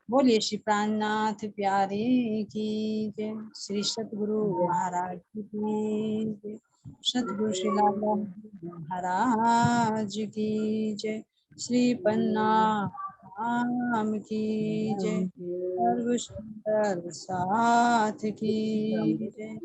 बोलिए श्री प्राणनाथ प्यारे की जय, श्री सतगुरु महाराज की जय, सतगुरु श्री लाला महाराज की जय, श्री पन्नाम की जय, सर्व सुंदर साथ की जय।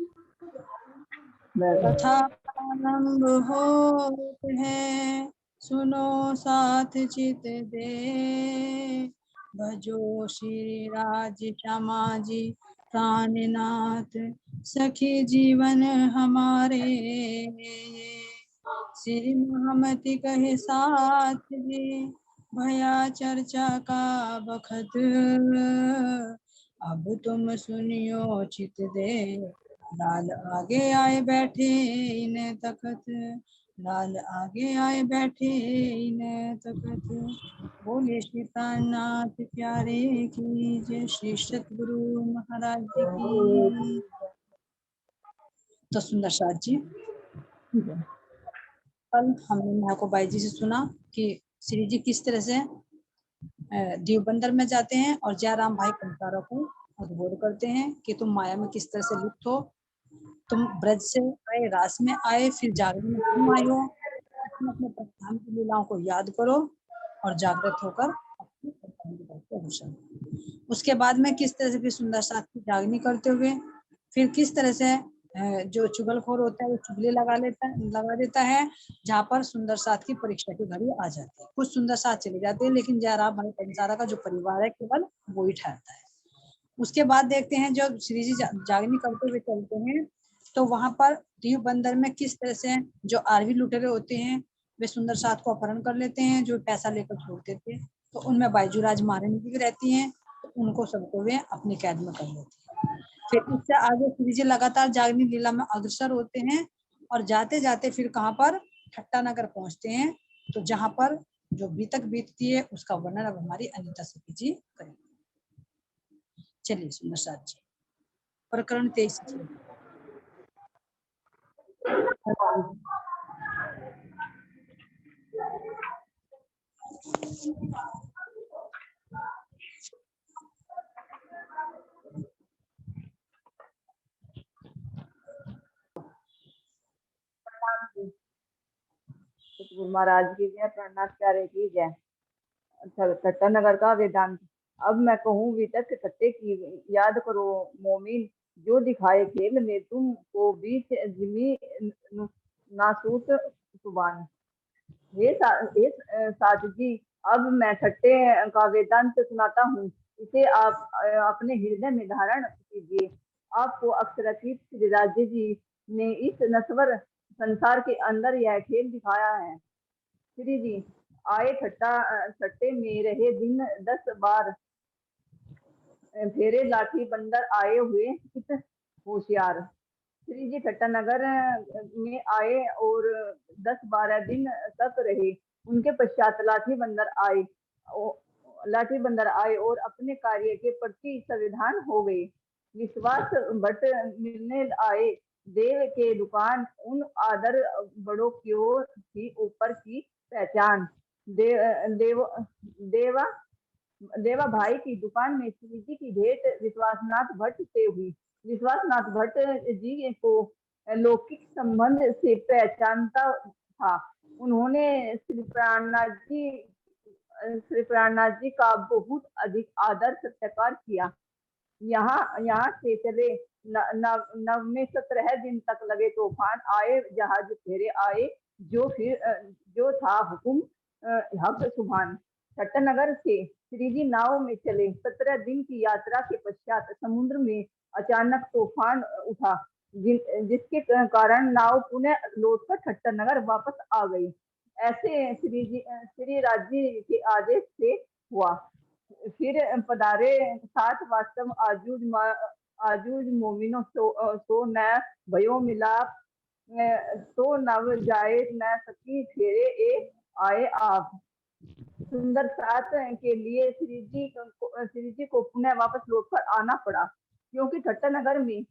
कथा आरंभ होते हैं, सुनो साथ चित दे, भजो श्री राज श्यामा जी प्राणनाथ, सखी जीवन हमारे, श्री महामति कहे साथ जी, भया चर्चा का बखत, अब तुम सुनियो चित दे, लाल आगे आए बैठे इन तखत, लाल आगे आए बैठे इन तखत। बोले श्री प्राणनाथ प्यारे की जय, श्री सतगुरु महाराज जी की। तो सुंदर साथ जी, कल हमने महाको बाई जी से सुना कि श्री जी किस तरह से दीवबंदर में जाते हैं और जयराम भाई कंसारा को उद्बोध करते हैं कि तुम माया में किस तरह से लिप्त हो, तुम ब्रज से आए, रास में आए, फिर जागरण में क्यों आए हो, अपने प्रधान की लीलाओं को याद करो और जागृत होकर अपने प्रधान की बात को घोषणा। उसके बाद में किस तरह से फिर सुंदर साथ की जागनी करते हुए फिर किस तरह से जो चुगलखोर होता है वो चुगली लगा देता है, जहाँ पर सुंदर साथ की परीक्षा की घड़ी आ जाती है। कुछ सुंदर साथ चले जाते हैं, लेकिन जयराम भाई कंसारा का जो परिवार है केवल वो ही ठहरता है। उसके बाद देखते हैं जब श्री जी जागनी करते हुए चलते हैं, तो वहां पर दीव बंदर में किस तरह से जो आरवी लुटेरे होते हैं वे सुंदर साथ को अपहरण कर लेते हैं, जो पैसा लेकर छोड़ देते हैं। तो उनमें बायजूराज महारानी भी रहती हैं, तो उनको सबको वे अपनी कैद में कर लेते हैं। फिर इससे आगे श्री जी लगातार जागनी लीला में अग्रसर होते हैं और जाते जाते फिर कहाँ पर ठट्टा नगर पहुंचते हैं, तो जहां पर जो बीतक बीतती है उसका वर्णन अब हमारी अनीता सखी जी करेंगे। चलिए सुंदर साथ जी, प्रकरण 23 जी। सतगुरु महाराज की जय, प्राणनाथ प्यारे की जय। ठट्टा नगर का वेदांत। अब मैं कहूँ वितक सत्य की याद करो मोमिन, जो दिखाए खेल में तुमको बीच जिमी नासूत सुबान। हे साथ जी, अब मैं सत्य का वेदांत सुनाता हूँ, इसे आप अपने हृदय में धारण कीजिए। आपको अक्षरातीत श्री राज्य जी ने इस नश्वर संसार के अंदर यह खेल दिखाया है। श्री जी आए ठट्टे में रहे दिन 10 बार, फेरे लाठी बंदर आए हुए इत होशियार। श्री जी ठट्टा नगर में आए और 10-12 दिन तक रहे। उनके पश्चात लाठी बंदर आए और अपने कार्य के प्रति सावधान हो गए। विश्वास भट्ट मिलने आए, देव के दुकान उन आदर बड़ों की ओर थी, ऊपर की पहचान। देवा भाई की दुकान में श्री जी की भेंट विश्वासनाथ भट्ट से हुई। विश्वासनाथ भट्ट जी को लौकिक संबंध से पहचानता था। उन्होंने श्री प्राणनाथ जी का बहुत अधिक आदर सत्कार किया। यहाँ से चले नव में 17 दिन तक लगे तूफान आए, जहाज फेरे आए, जो था हुकुम हक सुभान। ठट्टा नगर से श्री जी नाव में चले। 17 दिन की यात्रा के पश्चात समुद्र में अचानक तूफान उठा, जिसके कारण नाव पुनः लौटकर ठट्टा नगर वापस आ गई। ऐसे श्री राज्य के आदेश से हुआ। फिर पधारे साथ वास्तव आजूज मोमिनो सो न भयो मिलाप, तो नव जाए न सकी फेरे ए आए आप। सुंदर साथ के लिए श्री जी को पुनः वापस लौटकर आना पड़ा, क्योंकि ठट्टा नगर में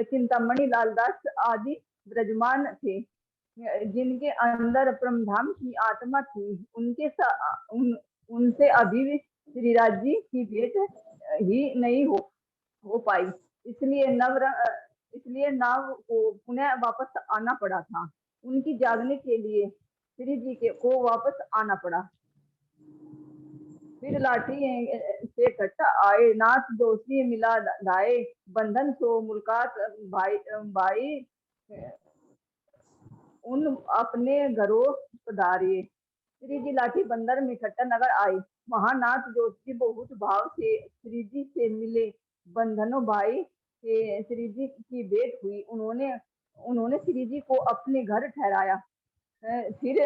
चिंतामणि लालदास आदि विराजमान थे। जिनके अंदर परमधाम की आत्मा थी, उनसे अभी भी श्रीराज जी की भेंट ही नहीं हो पाई। इसलिए नाव को पुनः वापस आना पड़ा था। उनकी जागने के लिए श्री जी को वापस आना पड़ा। फिर लाठी से कट्टा आए, नाथ दोषी मिला धाए, बंधन सो मुलाकात भाई उन अपने घरों पधारे। श्री जी लाठी बंदर में खट्टा नगर आए। वहां नाथ जोशी बहुत भाव से श्री जी से मिले। बंधनों भाई के श्री जी की भेंट हुई। उन्होंने श्री जी को अपने घर ठहराया। फिर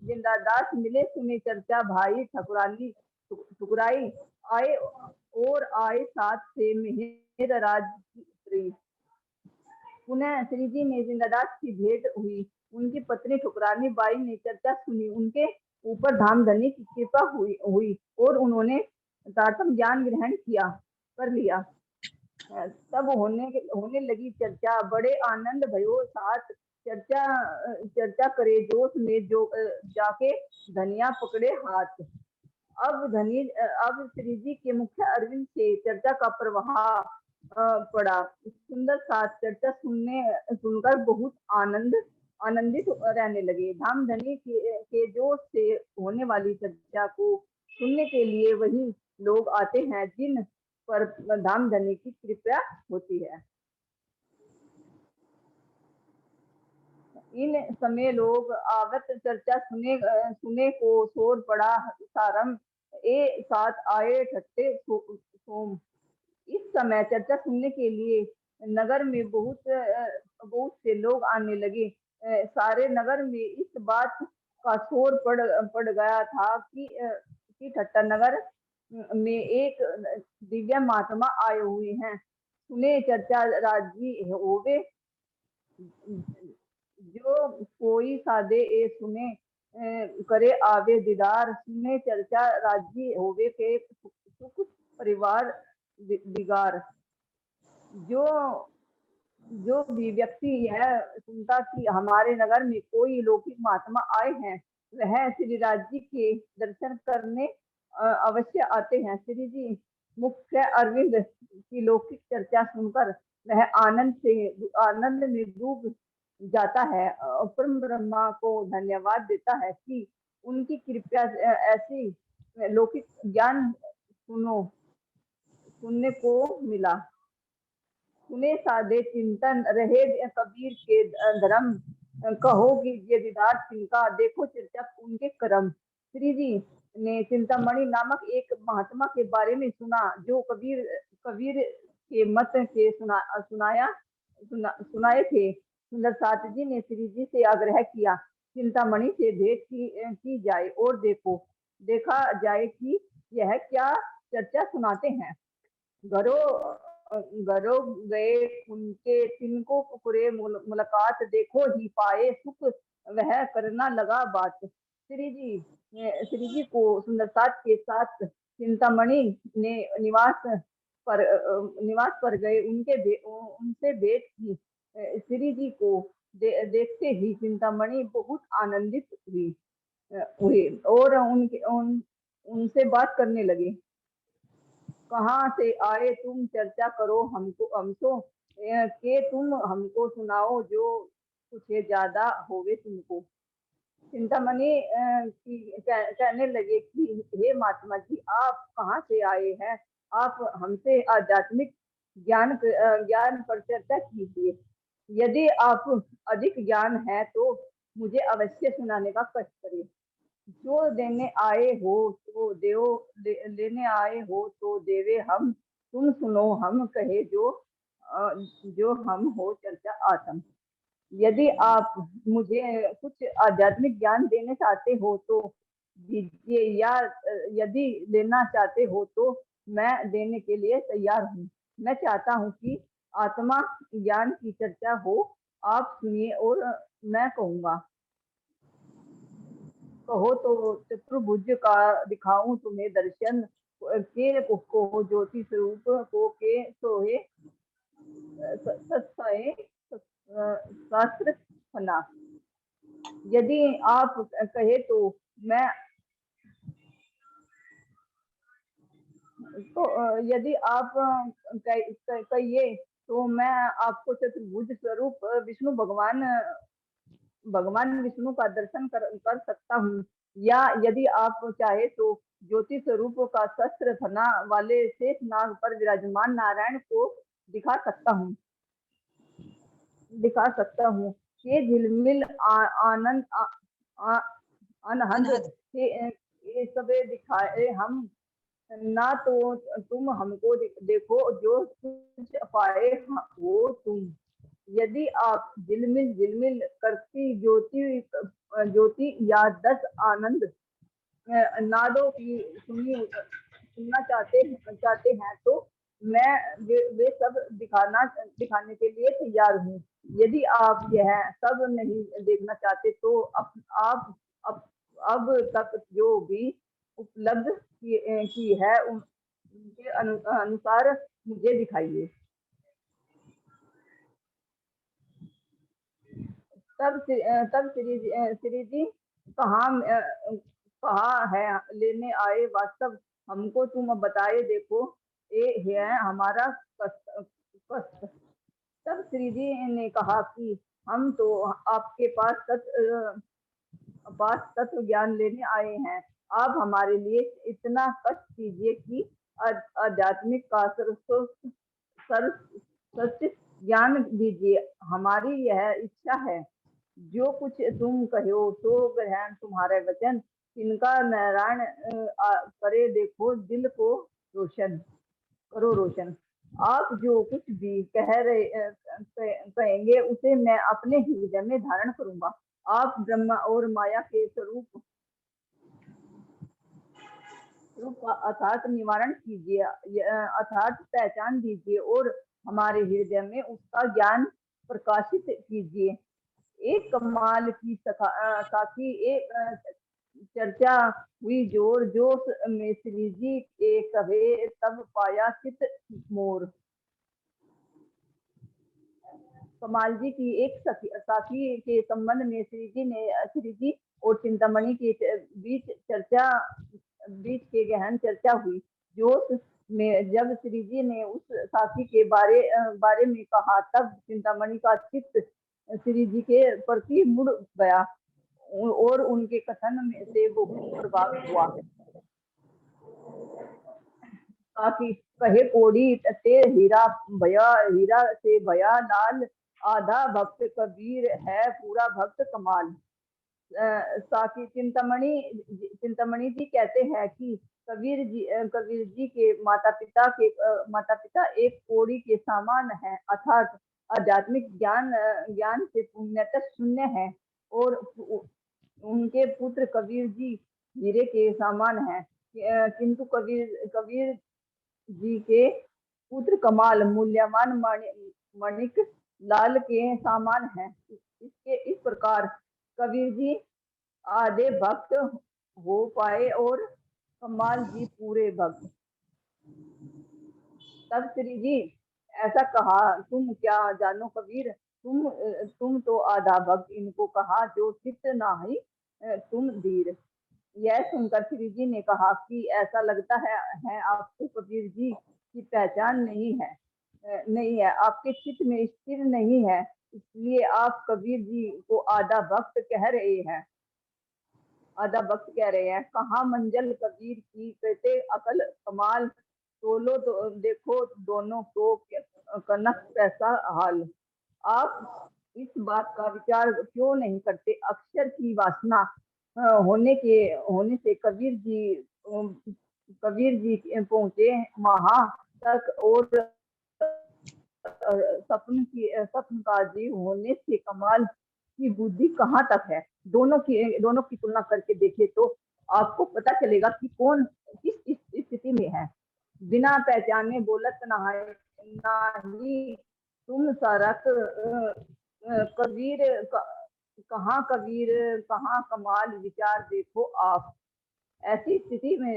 जिंदादास मिले, सुने चर्चा भाई ठकुराई आए, और आए साथ से मेहर राज। पुनः श्री जी ने जिंदादास की भेंट हुई। उनकी पत्नी ठुकरानी बाई ने चर्चा सुनी। उनके ऊपर धामधनी की कृपा हुई और उन्होंने तारतम ज्ञान ग्रहण कर लिया। तब होने लगी चर्चा, बड़े आनंद भयो साथ। चर्चा करे जोश में जो जाके धनिया पकड़े हाथ। अब श्री जी के मुख्य अरविंद से चर्चा का प्रवाह पड़ा। सुंदर साथ चर्चा सुनकर बहुत आनंदित रहने लगे। धामधनी के जोश से होने वाली चर्चा को सुनने के लिए वही लोग आते हैं जिन पर धामधनी की कृपा होती है। इन समय लोग आवत चर्चा सुने को शोर पड़ा सारम, ए साथ आए ठट्टे सोम। इस समय चर्चा सुनने के लिए नगर में बहुत से लोग आने लगे। सारे नगर में इस बात का शोर पड़ गया था कि ठट्टा नगर में एक दिव्य महात्मा आए हुए हैं। सुने चर्चा राजी होवे, जो कोई सादे ए सुने करे आवे दीदार। सुने चर्चा राजी होवे के सुख परिवार दिगार। जो भी व्यक्ति यह सुनता कि हमारे नगर में कोई लौकिक महात्मा आए हैं, वह श्री राज जी के दर्शन करने अवश्य आते हैं। श्री जी मुख्य अरविंद की लौकिक चर्चा सुनकर वह आनंद में डूब जाता है। परम ब्रह्मा को धन्यवाद देता है कि उनकी कृपया ऐसी लौकिक ज्ञान सुनने को मिला। सुने साधे चिंतन रहे कबीर के धर्म, कहो कीजिए दीदार तिनका, देखो चर्चा उनके कर्म। श्री जी ने चिंतामणि नामक एक महात्मा के बारे में सुना जो कबीर के मत के सुनाए थे। सुंदर साथ जी ने श्री जी से आग्रह किया चिंतामणि से भेंट की जाए और देखा जाए कि यह क्या चर्चा सुनाते हैं। घरों गए उनके, तिनको पुकुरे मुलाकात, देखो ही पाए सुख वह करना लगा बात। श्री जी को सुंदरसात के साथ चिंतामणि ने निवास पर गए। उनसे भेंट की। श्री जी को देखते ही चिंतामणि बहुत आनंदित हुई और उनसे बात करने लगे। कहाँ से आए तुम, चर्चा करो हमको के तुम हमको सुनाओ, जो कुछ ज्यादा होवे तुमको। चिंतामणि कहने लगे कि हे महात्मा जी, आप कहाँ से आए हैं? आप हमसे आध्यात्मिक ज्ञान पर चर्चा कीजिए। यदि आप अधिक ज्ञान है तो मुझे अवश्य सुनाने का कष्ट करिए। जो देने आए हो तो देव, लेने आए हो तो देवे हम। तुम सुनो हम कहे जो हम हो चर्चा आत्म। यदि आप मुझे कुछ आध्यात्मिक ज्ञान देने चाहते हो तो दीजिए, या यदि लेना चाहते हो तो मैं देने के लिए तैयार हूँ। मैं चाहता हूँ कि आत्मा ज्ञान की चर्चा हो। आप सुनिए और मैं कहूँगा। कहो तो चतुर्भुज का दिखाऊं तुम्हें दर्शन, के को ज्योति स्वरूप को के सोहे शास्त्र फना। यदि आप कहे तो मैं यदि आप कहिए तो मैं आपको चतुर्भुज स्वरूप विष्णु भगवान विष्णु का दर्शन कर सकता हूँ, या यदि आप चाहे तो ज्योति स्वरूप का शस्त्र फना वाले शेष नाग पर विराजमान नारायण को दिखा सकता हूँ। ये झिलमिल आनंद अनहद अनहद ये सबे दिखाए हम, ना तो तुम हमको देखो, जो कुछ पाए वो तुम। यदि आप झिलमिल झिलमिल करती ज्योति या 10 आनंद नादों की सुनना चाहते हैं तो मैं वे सब दिखाने के लिए तैयार हूँ। यदि आप यह सब नहीं देखना चाहते तो आप अब तक जो भी उपलब्ध की है उनके अनुसार मुझे दिखाइए। तब श्री जी कहा है लेने आए वास्तव हमको तुम बताए देखो, ये है हमारा कष्ट। तब श्री जी ने कहा कि हम तो आपके पास तत्व ज्ञान लेने आए हैं। आप हमारे लिए इतना कष्ट कीजिए कि आध्यात्मिक का सत्य ज्ञान दीजिए। हमारी यह इच्छा है, जो कुछ तुम कहो सो ग्रहण तुम्हारे वचन, इनका नारायण करे देखो दिल को रोशन। आप जो कुछ भी कहेंगे उसे मैं अपने हृदय में धारण करूंगा। आप ब्रह्मा और माया के स्वरूप का अर्थात निवारण कीजिए, अर्थात पहचान दीजिए और हमारे हृदय में उसका ज्ञान प्रकाशित कीजिए। एक कमाल की साखी एक चर्चा हुई जोर जोश में श्री जी के कहे तब पाया चित मोर। कमाल जी की एक साखी के संबंध में श्री जी और चिंतामणि के बीच के गहन चर्चा हुई। जोश में जब श्री जी ने उस साखी के बारे में कहा तब चिंतामणि का चित्त श्री जी के प्रति मुड़ गया और उनके कथन में से बहुत प्रभावित हुआ। काफी कहे कोड़ी ते हीरा से भया लाल, आधा भक्त कबीर है पूरा भक्त कमाल। साकी चिंतामणि जी कहते हैं कि कबीर जी के माता पिता एक कोड़ी के समान है, अर्थात आध्यात्मिक ज्ञान से पुण्यतः शून्य है, और उनके पुत्र कबीर जी हीरे के समान है, किंतु कबीर जी के पुत्र कमाल मूल्यवान मणिक लाल के समान है। इस प्रकार कबीर जी आधे भक्त हो पाए और कमाल जी पूरे भक्त। तब श्री जी ऐसा कहा, तुम क्या जानो कबीर, तुम तो आधा भक्त इनको कहा, जो चित्त नाही तुम धीर। यह सुनकर श्री जी ने कहा कि ऐसा लगता है आपको कबीर जी की पहचान नहीं है, आपके चित्त में स्थिर नहीं है, इसलिए आप कबीर जी को आधा भक्त कह रहे हैं। कहाँ मंजिल कबीर की कहते अकल कमाल, तोलो तो देखो दोनों को कनक कैसा हाल। आप इस बात का विचार क्यों नहीं करते? अक्षर की वासना होने से कबीर जी पहुंचे महा तक, और स्वप्न का जीव होने से कमाल की बुद्धि कहाँ तक है? दोनों की तुलना करके देखे तो आपको पता चलेगा कि कौन किस स्थिति में है। बिना पहचाने बोलत नाही तुम सरक, कबीर कहाँ कमाल विचार देखो आप। ऐसी स्थिति में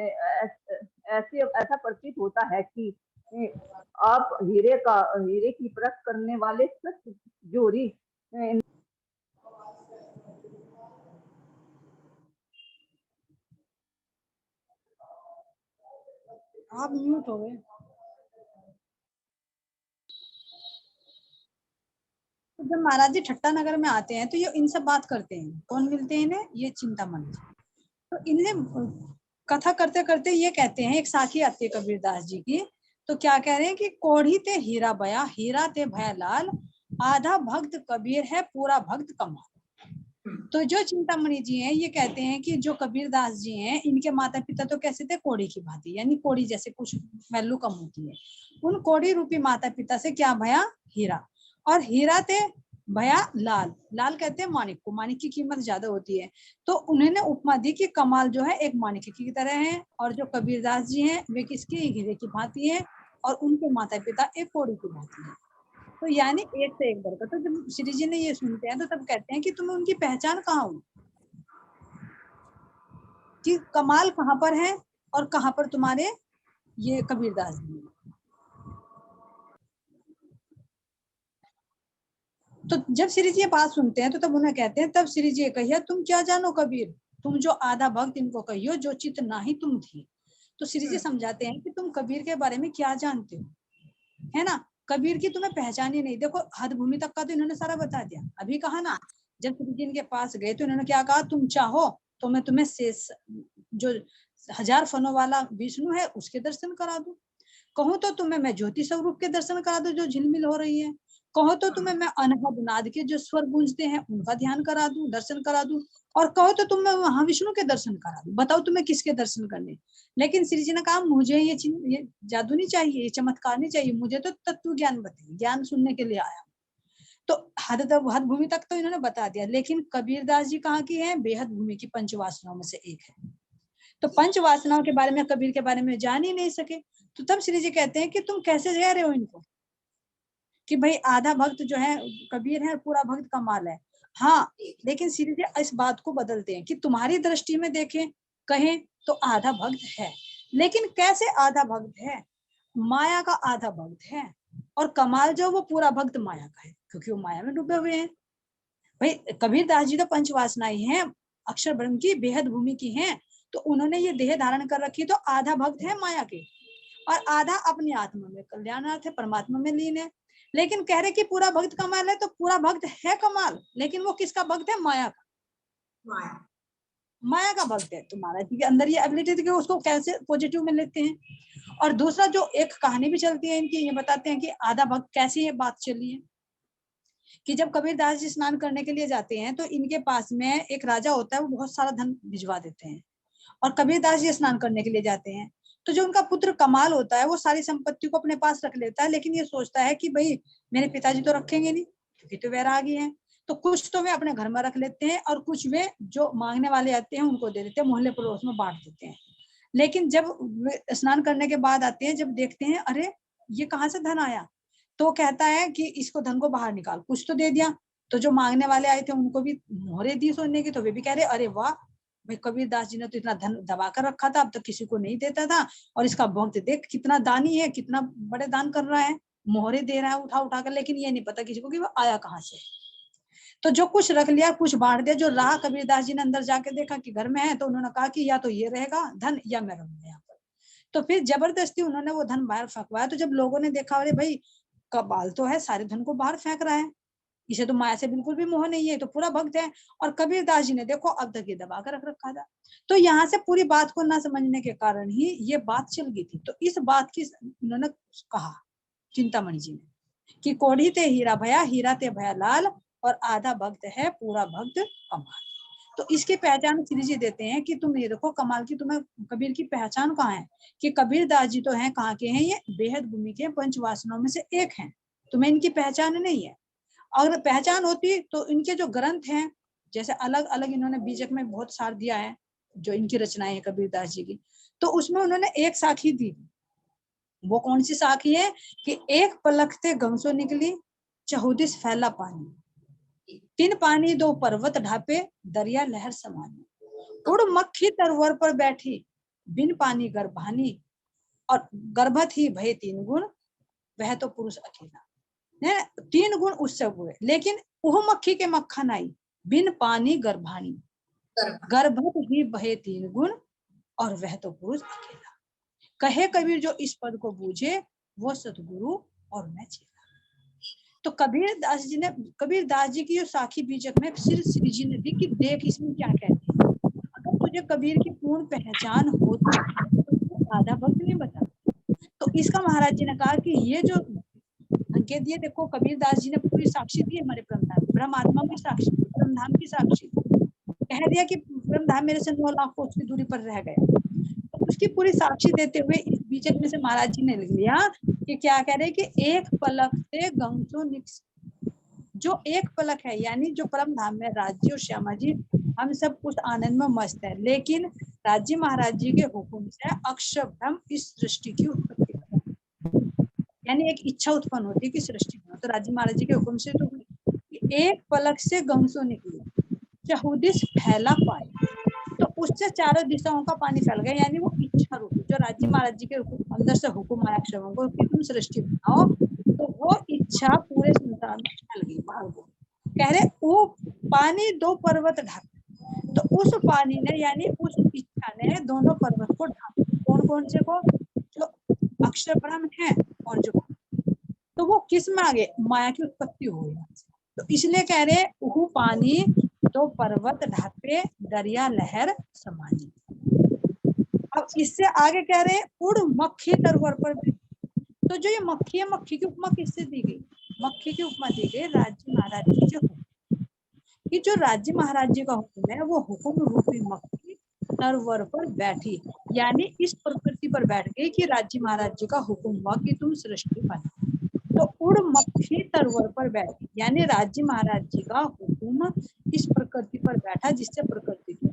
ऐसा प्रतीत होता है कि आप हीरे की परख करने वाले सच जोरी। आप म्यूट हो गए। तो जब महाराज जी ठट्टा नगर में आते हैं तो ये इनसे बात करते हैं। कौन मिलते हैं इन्हें? ये चिंतामणि। तो इन्हें कथा करते करते ये कहते हैं, एक साखी आती है कबीरदास जी की, तो क्या कह रहे हैं कि कोढ़ी ते हीरा बया, हीरा ते भया लाल, आधा भक्त कबीर है, पूरा भक्त कमाल। तो जो चिंतामणि जी हैं ये कहते हैं कि जो कबीरदास जी हैं इनके माता पिता तो कैसे थे? कोढ़ी की भांति, यानी कोढ़ी जैसे कुछ वैल्यू कम होती है। उन कोढ़ी रूपी माता पिता से क्या भया? हीरा। और हीरा थे भया लाल। लाल कहते हैं माणिक को, माणिक की कीमत ज्यादा होती है। तो उन्होंने उपमा दी कि कमाल जो है एक माणिक की तरह है, और जो कबीरदास जी हैं वे किसके? हीरे की भांति है, और उनके माता पिता एक कोढ़ी की भांति है। तो यानी एक से एक बढ़कर। तो जब श्री जी ने ये सुनते हैं तो तब कहते हैं कि तुम्हें उनकी पहचान कहाँ हुई, कि कमाल कहाँ पर है और कहाँ पर तुम्हारे ये कबीरदास जी। तो जब श्री जी ये बात सुनते हैं तो तब उन्हें कहते हैं, तब श्री जी कहिए तुम क्या जानो कबीर, तुम जो आधा भक्त इनको कहियो, जो चित नाही तुम थी। तो श्री जी समझाते हैं कि तुम कबीर के बारे में क्या जानते हो, है ना? कबीर की तुम्हें पहचान ही नहीं। देखो हद भूमि तक का तो इन्होंने सारा बता दिया। अभी कहा ना, जब श्री जी इनके पास गए तो इन्होंने क्या कहा? तुम चाहो तो मैं तुम्हें जो 1000 फनों वाला विष्णु है उसके दर्शन करा दूं, कहूँ तो तुम्हें मैं ज्योति स्वरूप के दर्शन करा दूं जो झिलमिल हो रही है, कहो तो तुम्हें मैं अनहद नाद के जो स्वर गूंजते हैं उनका ध्यान करा दूं, दर्शन करा दूं, और कहो तो तुम्हें महाविष्णु के दर्शन करा दूं। बताओ तुम्हें किसके दर्शन करने? लेकिन श्री जी ने कहा मुझे ये जादू नहीं चाहिए, ये चमत्कार नहीं चाहिए, मुझे तो तत्व ज्ञान बताइए, ज्ञान सुनने के लिए आया। तो हद भूमि तक तो इन्होंने बता दिया। लेकिन कबीरदास जी कहाँ की है? बेहद भूमि की पंचवासनाओं में से एक है। तो पंच वासनाओं के बारे में, कबीर के बारे में जान ही नहीं सके। तो तब श्री जी कहते हैं कि तुम कैसे कह रहे हो इनको कि भाई आधा भक्त जो है कबीर है, पूरा भक्त कमाल है। हाँ, लेकिन श्री जी इस बात को बदलते हैं कि तुम्हारी दृष्टि में देखें, कहें तो आधा भक्त है, लेकिन कैसे आधा भक्त है? माया का आधा भक्त है, और कमाल जो वो पूरा भक्त माया का है, क्योंकि वो माया में डूबे हुए हैं। भाई कबीरदास जी तो पंचवासनाएं हैं, अक्षर ब्रह्म की बेहद भूमि की हैं, तो उन्होंने ये देह धारण कर रखी, तो आधा भक्त है माया के, और आधा अपनी आत्मा में कल्याणार्थ है, परमात्मा में लीन है। लेकिन कह रहे कि पूरा भक्त कमाल है, तो पूरा भक्त है कमाल, लेकिन वो किसका भक्त है? माया का। माया का भक्त है। तुम्हारा जी के अंदर ये एबिलिटी थी कि उसको कैसे पॉजिटिव में लेते हैं। और दूसरा जो एक कहानी भी चलती है इनकी, ये बताते हैं कि आधा भक्त कैसी ये बात चली है कि जब कबीरदास जी स्नान करने के लिए जाते हैं तो इनके पास में एक राजा होता है, वो बहुत सारा धन भिजवा देते हैं, और कबीरदास जी स्नान करने के लिए जाते हैं। तो जो उनका पुत्र कमाल होता है वो सारी संपत्ति को अपने पास रख लेता है, लेकिन ये सोचता है कि भाई मेरे पिताजी तो रखेंगे नहीं, क्योंकि तो वैरागी हैं। तो कुछ तो वे अपने घर में रख लेते हैं, और कुछ वे जो मांगने वाले आते हैं उनको दे देते हैं, मोहल्ले पड़ोस में बांट देते हैं। लेकिन जब वे स्नान करने के बाद आते हैं, जब देखते हैं अरे ये कहाँ से धन आया, तो कहता है कि इसको धन को बाहर निकाल, कुछ तो दे दिया। तो जो मांगने वाले आए थे उनको भी मोहरे दी सोने की, तो वे भी कह रहे अरे वाह, भाई कबीरदास जी ने तो इतना धन दबा कर रखा था, अब तो किसी को नहीं देता था, और इसका भक्त देख कितना दानी है, कितना बड़े दान कर रहा है, मोहरे दे रहा है उठा उठा कर, लेकिन ये नहीं पता किसी को कि वो आया कहाँ से। तो जो कुछ रख लिया कुछ बांट दिया। जो रहा कबीरदास जी ने अंदर जाके देखा कि घर में है, तो उन्होंने कहा कि या तो ये रहेगा धन या मैं रहूंगा यहाँ पर। तो फिर जबरदस्ती उन्होंने वो धन बाहर फेंकवाया। तो जब लोगों ने देखा अरे भाई कबाल तो है, सारे धन को बाहर फेंक रहा है, इसे तो माया से बिल्कुल भी मोह नहीं है, तो पूरा भक्त है। और कबीरदास जी ने देखो अब तक ये दबा कर रख रखा था। तो यहाँ से पूरी बात को ना समझने के कारण ही ये बात चल गई थी। तो इस बात की उन्होंने कहा चिंतामणि जी ने कि कोढ़ी ते हीरा भया, हीरा ते भया लाल, और आधा भक्त है, पूरा भक्त कमाल। तो इसकी पहचान श्री जी देते हैं कि तुम ये देखो कमाल की, तुम्हें कबीर की पहचान कहाँ है? कि कबीरदास जी तो हैं, कहाँ के हैं? ये बेहद भूमि के पंचवासनाओं में से एक हैं। तुम्हें इनकी पहचान नहीं है। अगर पहचान होती तो इनके जो ग्रंथ हैं, जैसे अलग अलग इन्होंने बीजक में बहुत सार दिया है, जो इनकी रचनाएं है कबीरदास जी की, तो उसमें उन्होंने एक साखी दी। वो कौन सी साखी है? कि एक पलक ते गमसो निकली, चहुदिस फैला पानी, तीन पानी दो पर्वत ढापे, दरिया लहर समानी, उड़ मक्खी तरवर पर बैठी, बिन पानी गर्भानी, और गर्भत ही भय 3 गुण, वह तो पुरुष अकेला। ने 3 गुण उससे हुए, लेकिन वह मक्खी के मक्खन आई, बिन पानी गर्भाणी, गर्भत ही भय 3 गुण, और वह तो पुरुष अकेला। कहे कबीर जो इस पद को बूझे, वो सतगुरु और मैं चेला। तो कबीर दास जी की जो साखी बीजक में सिर्फ श्री जी ने दी कि देख इसमें क्या कहते हैं। अगर तुझे कबीर की पूर्ण पहचान हो तो आधा भक्त नहीं बता। तो इसका महाराज जी ने कहा कि ये जो अंकेत दिए, देखो कबीर दास जी ने पूरी साक्षी दी हमारे ब्रह्मधाम, ब्रह्मात्मा की साक्षी, ब्रह्मधाम की साक्षी, कह दिया कि ब्रह्मधाम मेरे से 9 लाख कोस की दूरी पर रह गया। तो उसकी पूरी साक्षी देते हुए इस बीचक में से महाराज जी ने लिख लिया कि क्या कह रहे कि एक पलक से गंगसो निक्स, जो एक पलक है, यानी जो परम धाम में राज्य और श्यामा जी हम सब उस आनंद में मस्त है, लेकिन राज्य महाराज जी के हुक्म से अक्षर ब्रह्म इस सृष्टि की उत्पत्ति, यानी एक इच्छा उत्पन्न होती है कि सृष्टि बनो, तो राज्य महाराज जी के हुक्म से तो एक पलक से गंगसो निकली, चहुदिश फैला पाए, तो उससे चारों दिशाओं का पानी फैल गया, यानी वो इच्छा रूप जो राज्य महाराज जी के अंदर से हुक्म आया अक्षरों को कि तुम सृष्टि बनाओ, तो वो इच्छा पूरे संसार में फैल गई बाहर को। कह रहे वो पानी 2 पर्वत ढाक, तो उस पानी ने यानी उस इच्छा ने दोनों पर्वत को ढाका। कौन कौन से को? जो अक्षर ब्रह्म है और जो, तो वो किस में आ गए? माया की उत्पत्ति हो गई। तो इसलिए कह रहे वो पानी 2 पर्वत ढाके, दरिया लहर समानी। अब इससे आगे कह रहे उड़ मक्खी तरवर पर, तो जो ये मक्खी है, मक्खी की उपमा किससे दी गई? मक्खी की उपमा दी गई राज्य महाराज जी के हुक्म, कि जो राज्य महाराज जी का हुक्म है वो हुक्म रूपी मक्खी तरवर पर बैठी, यानी इस प्रकृति पर बैठ गई कि राज्य महाराज जी का हुक्म हुआ कि तुम सृष्टि बनाओ, तो उड़ मक्खी तरवर पर बैठी, यानी राज्य महाराज जी का हुक्म इस प्रकृति पर बैठा जिससे प्रकृति की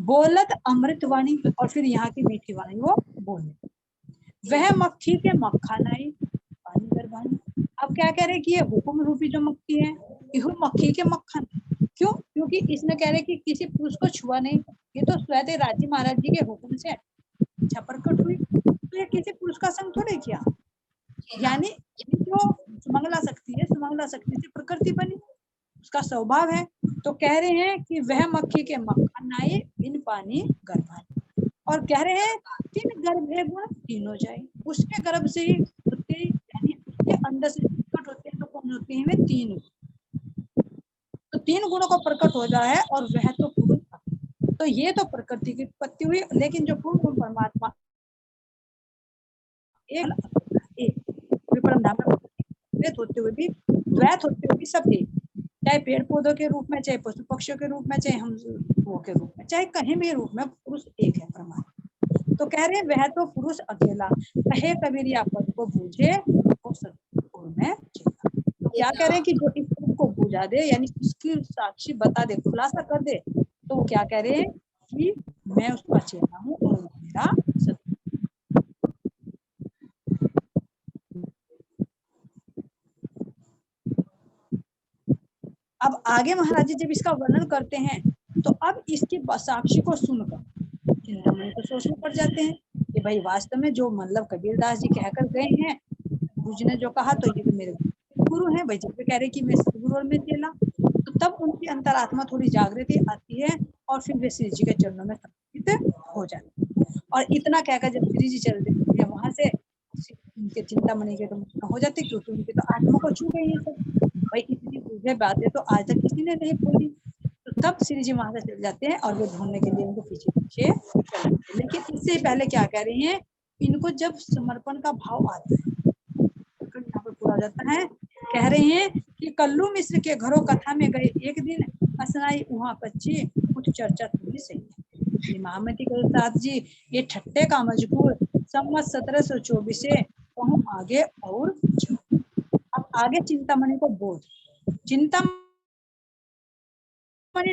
बोलत अमृत वाणी, और फिर यहाँ की मीठी वाणी वो बोलने, वह मक्खी के मक्खन आई पानी गर्भानी। अब क्या कह रहे कि ये हुक्म रूपी जो मक्खी है, यह मक्खी के मक्खन, क्यों? क्योंकि इसने कह रहे कि किसी पुरुष को छुआ नहीं, ये तो स्वतः राज्य महाराज जी के हुक्म से इच्छा प्रकट हुई, तो ये किसी पुरुष का संग थोड़े किया, यानी जो सुमंगला शक्ति है, सुमंगला शक्ति से प्रकृति बनी, उसका स्वभाव है। तो कह रहे हैं कि वह मक्खी के मक्खन आए बिन पानी गर्भानी, और कह रहे हैं 3 गर्भे गुण तीनों जाए, उसके गर्भ से ही होते, यानी उसके अंदर से प्रकट होते हैं, तो कौन होते हैं? 3, तो 3 गुणों का प्रकट हो जाए और वह तो पुरुष। तो ये तो प्रकृति की उत्पत्ति हुई, लेकिन जो पूर्ण गुण परमात्मा एक होते हुए भी, द्वैत होते हुए भी सब एक, चाहे पेड़ पौधों के रूप में, चाहे पशु पक्षियों के रूप में, चाहे हम वो के रूप में, चाहे कहीं भी रूप में पुरुष एक है परमात्मा। तो कह रहे वह तो पुरुष अकेला, कहे कबीर या पद को बूझे वो सतगुरु में चेला। तो क्या कह रहे हैं कि जो इस पद को बुझा दे, यानी उसकी साक्षी बता दे, खुलासा कर दे, तो वो क्या कह रहे हैं कि मैं उसका चेला हूँ और मेरा सतगुरु। अब आगे महाराज जी जब इसका वर्णन करते हैं, तो अब इसकी साक्षी को सुनकर चिंतामणि तो सोचने पड़ जाते हैं कि भाई वास्तव में जो मतलब कबीर दास जी कहकर गए हैं, गुरु जी ने जो कहा, तो ये तो मेरे गुरु हैं भाई, जब कह रहे कि मैं सतगुरु और मैं चेला, तो तब उनकी अंतरात्मा थोड़ी जागृति आती है और फिर वे श्री जी के चरणों में समर्पित हो जाते हैं। और इतना कहकर जब श्री जी चल देते हैं वहां से, उनके चिंतामणि के तो हो जाते, क्योंकि उनकी तो आत्मा को छू गई है सब, भाई इतनी बुझे बातें तो आज तक किसी ने नहीं बोली। तो तब श्री जी वहां से चल जाते हैं और वो ढूंढने के लिए उनको पीछे पीछे चलते हैं। लेकिन इससे पहले क्या कह रही हैं, इनको जब समर्पण का भाव आता है, यहाँ पर पूरा जाता है, कह रहे हैं कि कल्लू मिश्र के घरों कथा में गए एक दिन, असनाई वहां बच्ची कुछ चर्चा थोड़ी सही। महामती गुरुदास जी ये ठट्टे का मजबूर, सम्मत 1724 कहूँ आगे और अब आगे चिंतामणि को बोध, चिंतामणि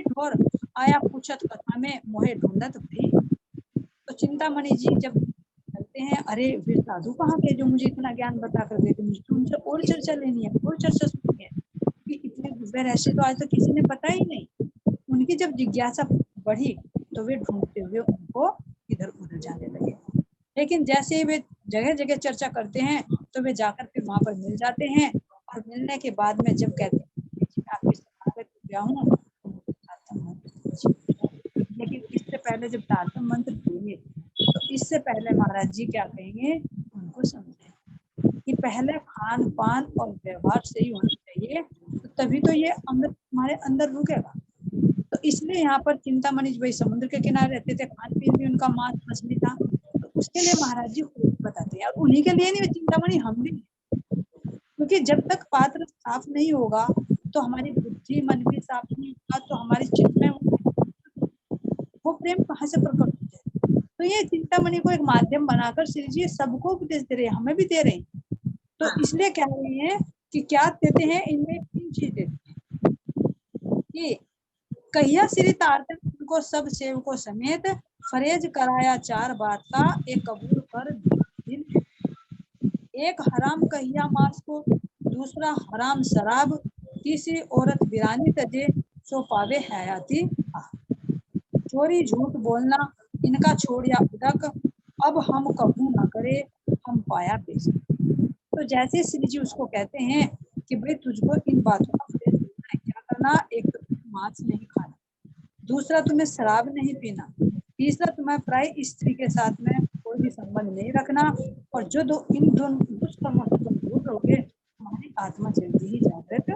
ठोर आया पूछत कथा में मोहे ढूंढत भी। तो चिंतामणि जी जब कहते हैं, अरे वे साधु कहाँ के जो मुझे इतना ज्ञान बता कर देते, मुझे तो उनसे और चर्चा लेनी है, और चर्चा सुननी है, कि इतने दिव्य रहस्य तो आज तक किसी ने पता ही नहीं। उनकी जब जिज्ञासा बढ़ी तो वे ढूंढते हुए उनको इधर उधर जाने लगे। लेकिन जैसे ही वे जगह जगह चर्चा करते हैं तो वे जाकर फिर वहां पर मिल जाते हैं, और मिलने के बाद में जब कहते हैं कि आपकी स्वागत किया हूँ, लेकिन इससे पहले जब तारतम मंत्र देंगे तो इससे पहले महाराज जी क्या कहेंगे, उनको समझे कि पहले खान पान और व्यवहार सही होना चाहिए, तो तभी तो ये अमृत हमारे अंदर रुकेगा। तो इसलिए यहाँ पर चिंतामणि भाई समुद्र के किनारे रहते थे, खान पीन भी उनका मांस मछली था, तो उसके लिए महाराज जी खुद बताते हैं। और उन्हीं के लिए नहीं, चिंतामणि हम भी, क्योंकि जब तक पात्र साफ नहीं होगा तो हमारी बुद्धि मन भी साफ नहीं होगा, तो हमारी चित्त में वो प्रेम कहाँ से प्रकट हो जाए। तो ये चिंतामणि को एक माध्यम बनाकर श्री जी सबको उपदेश दे रहे हैं, हमें भी दे रहे हैं। तो इसलिए कह रहे हैं कि क्या देते हैं, इनमें 3 चीज देते हैं कि कहिया श्री तारतम को सब सेवकों समेत फरेज कराया 4 बात का, एक कबूल कर दिन, एक हराम कहिया मांस को, दूसरा हराम शराब, तीसरी औरत बिरानी तजे सो पावे हयाती, चोरी झूठ बोलना इनका छोड़िया उदक, अब हम कबू न करे हम पाया बेच। तो जैसे श्री जी उसको कहते हैं कि भाई तुझको इन बातों का क्या करना, एक तो मांस नहीं खाना, दूसरा तुम्हें शराब नहीं पीना, तीसरा तुम्हें प्राय स्त्री के साथ में कोई भी संबंध नहीं रखना, और जो इन दोनों दुष्कर्मों से तुम दूर रहोगे तुम्हारी आत्मा जल्दी ही जागृत।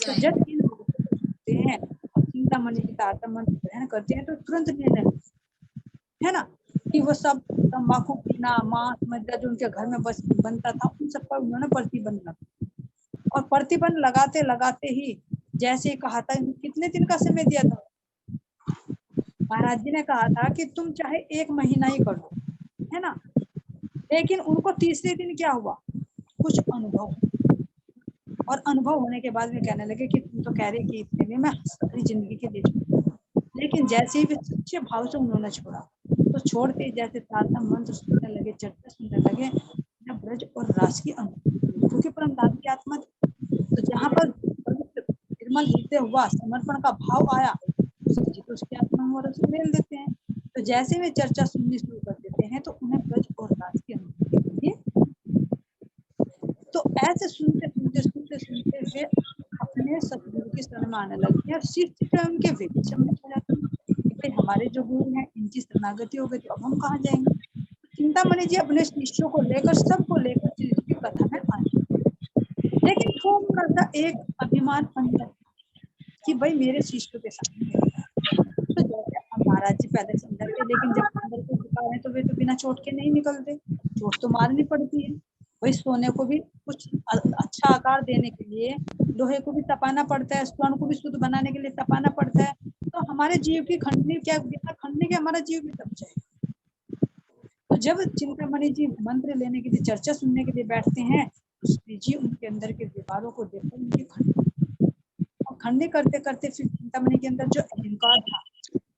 तो जब इन होते हैं और चिंतामणि की तारतम मंत्र ग्रहण करते हैं तो तुरंत निर्णय है ना कि वो सब तंबाकू पीना, मांस मदिरा जो उनके घर में बस बनता था, उन सब पर उन्होंने प्रतिबंध लगा, और प्रतिबंध लगाते लगाते ही जैसे ही कहा था, कितने दिन का समय दिया था महाराज जी ने, कहा था कि तुम चाहे 1 महीना ही करो, है ना। लेकिन उनको तीसरे दिन क्या हुआ, कुछ अनुभव, और अनुभव होने के बाद में कहने लगे कि तुम तो कह रहे कि इतने में मैं सारी जिंदगी के लिए छोड़, लेकिन जैसे ही वे सच्चे भाव से उन्होंने छोड़ा तो छोड़ते ही जैसे तारतम मंत्र सुनने लगे, चर्चा सुनने लगे, जब ब्रज और रास की अनुभूति, क्योंकि परम धाम की आत्मा, तो जहाँ पर निर्मल हृदय हुआ, समर्पण का भाव आया, तो उसकी आत्मा में रस मेल देते हैं। तो जैसे वे चर्चा सुननी शुरू कर देते हैं तो उन्हें ब्रज और रास की अनुभूति होती है। तो ऐसे सुनते सुनते सुनते सुनते वे अपने सतगुरु की शरण में आने लगते हैं, और शिष्य स्वयं के वे भी सम्मिलित हो जाते हैं कि भाई हमारे जो गुरु हैं इनकी शरणागति हो गई, तो अब हम कहाँ जाएंगे। चिंतामणि जी अपने शिष्यों को लेकर, सबको लेकर श्री जी की कथा में आए, लेकिन थोड़ा सा एक अभिमान अंदर कि भाई मेरे शिष्यों के सामने, तो जैसे महाराज जी पहले समझाते, लेकिन जब अंदर को झुकाए तो वे तो बिना चोट के नहीं निकलते, चोट तो मारनी पड़ती है। वही सोने को भी कुछ अच्छा आकार देने के लिए लोहे को भी तपाना पड़ता है, स्वर्ण को भी शुद्ध बनाने के लिए तपाना पड़ता है। तो हमारे जीव की खंडनी, क्या बिना खंडनी के हमारा जीव भी तप जाएगा। तो जब चिंतामणि जी मंत्र लेने के लिए, चर्चा सुनने के लिए बैठते हैं, तो श्री जी उनके अंदर के दीवारों को देखकर उनकी खंडनी करते करते फिर चिंतामणि के अंदर जो अहंकार था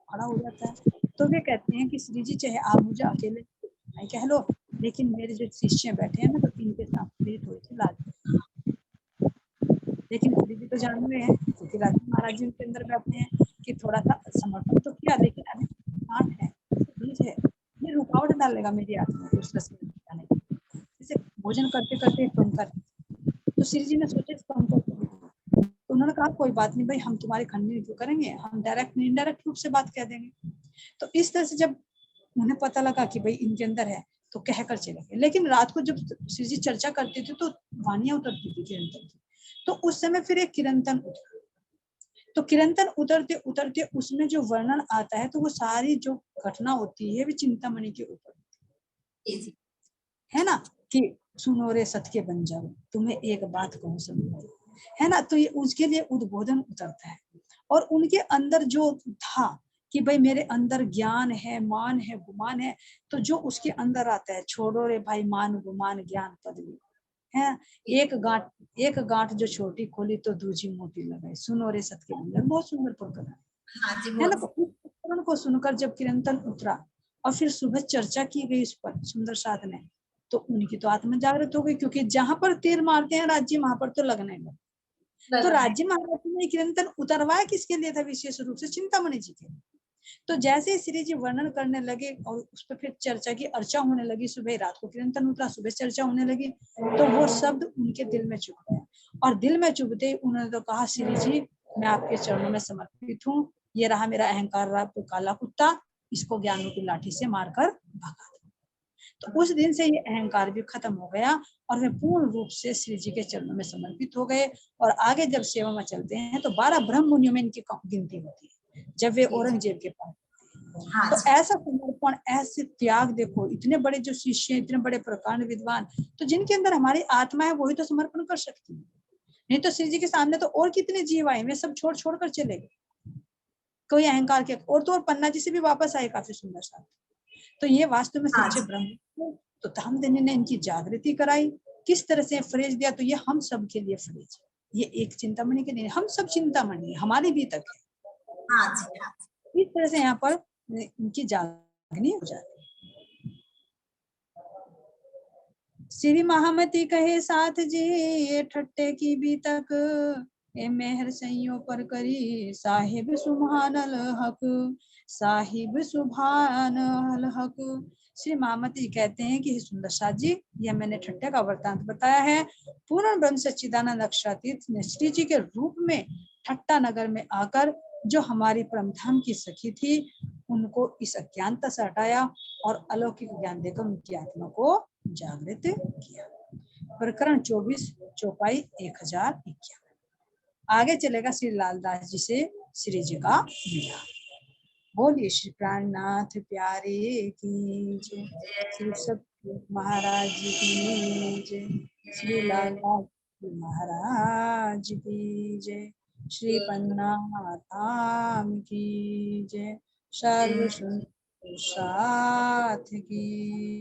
खड़ा हो जाता है। तो वे कहते हैं कि श्री जी चाहे आप मुझे अकेले नहीं कह लो, लेकिन मेरे जो शिष्य बैठे हैं ना, तो इनके साथ मेरी थोड़ी सी लाज, लेकिन श्री जी तो जान रहे हैं, क्योंकि राजा महाराज जी उनके अंदर बैठे हैं कि थोड़ा सा समर्पण तो किया, लेकिन अभी आंट है, बीज है, ये रुकावट डालेगा मेरी आत्मा को उस रस में जाने की। जैसे भोजन करते करते पंकर, तो श्री जी ने सोचा इस पंकर को, तो उन्होंने कहा कोई बात नहीं भाई, हम तुम्हारी खंडनी क्यों करेंगे, हम डायरेक्ट इनडायरेक्ट रूप से बात कह देंगे। तो इस तरह से जब उन्हें पता लगा कि भाई इनके अंदर है, तो कहकर चले गए। लेकिन रात को जब श्री जी चर्चा करते थे तो वाणियां उतरती थी किरंतन की, तो उस समय फिर एक किरंतन उतरा, तो किरंतन उतरते उतरते उसमें जो वर्णन आता है, तो वो सारी जो घटना होती है वे चिंतामणि के ऊपर है ना, कि सुनो रे सत के बन जाओ, तुम्हें एक बात कहूं समझो, है ना। तो ये उसके लिए उद्बोधन उतरता है, और उनके अंदर जो था कि भाई मेरे अंदर ज्ञान है, मान है, गुमान है, तो जो उसके अंदर आता है, छोड़ो रे भाई मान गुमान ज्ञान पदवी है, एक गांठ जो छोटी खोली तो दूजी मोटी लगाई, सुनो रे सत के अंदर, बहुत सुंदर प्रकरण है ना। तो उस प्रकरण को सुनकर जब किरंतन उतरा और फिर सुबह चर्चा की गई उस पर सुंदर साथ में, तो उनकी तो आत्मा जागृत हो गई, क्योंकि जहां पर तीर मारते हैं राज्य, वहां पर तो लगने लगा। तो राज्य महाराज ने किरंतन उतरवाया किसके लिए था, विशेष रूप से चिंतामणि जी के, तो जैसे ही श्री जी वर्णन करने लगे और उस पर फिर चर्चा की अर्चा होने लगी, सुबह रात को कीर्तन उतरा, सुबह चर्चा होने लगी, तो वो शब्द उनके दिल में चुभ गए। और दिल में चुभते ही उन्होंने तो कहा, श्री जी मैं आपके चरणों में समर्पित हूँ, ये रहा मेरा अहंकार रहा काला कुत्ता, इसको ज्ञान की लाठी से मारकर भगा। तो उस दिन से ये अहंकार भी खत्म हो गया और वे पूर्ण रूप से श्री जी के चरणों में समर्पित हो गए। और आगे जब सेवा में चलते हैं तो 12 ब्रह्म मुनियों में इनकी गिनती होती है, जब वे औरंगजेब के पास। तो ऐसा समर्पण, ऐसे त्याग, देखो इतने बड़े जो शिष्य, इतने बड़े प्रकांड विद्वान, तो जिनके अंदर हमारी आत्मा है वही तो समर्पण कर सकती है। नहीं तो श्री जी के सामने तो और कितने जीव आए, वे सब छोड़ छोड़ कर चले गए, कोई अहंकार के। और तो और पन्ना जी से भी वापस आए काफी सुंदर सा। तो ये वास्तव में सच्चे ब्रह्म। तो धामधनी ने इनकी जागृति कराई, किस तरह से फ्रेज दिया, तो ये हम सब के लिए फ्रेज है, ये एक चिंतामणि के नहीं, हम सब चिंतामणि है, हमारे भी तक है। इस तरह से यहाँ पर इनकी जागनी हो जाती है। श्री महामती कहे साथ जी, ये ठट्टे की भी तक ए मेहर सैयों पर करी, साहिब सुभान अल हक, साहिब सुभान अल हक। श्री महामती कहते हैं कि सुंदर साथ जी, यह मैंने ठट्टे का वृतांत बताया है। पूर्ण ब्रह्म सच्चिदानंद अक्षरातीर्थ ने श्री जी के रूप में ठट्टा नगर में आकर जो हमारी परमधाम की सखी थी, उनको इस अज्ञानता से हटाया और अलौकिक ज्ञान देकर उनकी आत्मा को जागृत किया। प्रकरण 24 चौपाई 1051। आगे चलेगा श्री लालदास जी से श्री जी का मिलाप। बोलिए श्री प्राणनाथ प्यारे की जय, श्री सतगुरु महाराज की जय, श्री लालदास महाराज की जय, श्री पन्ना धाम की जय, सर्व सुंदर साथ की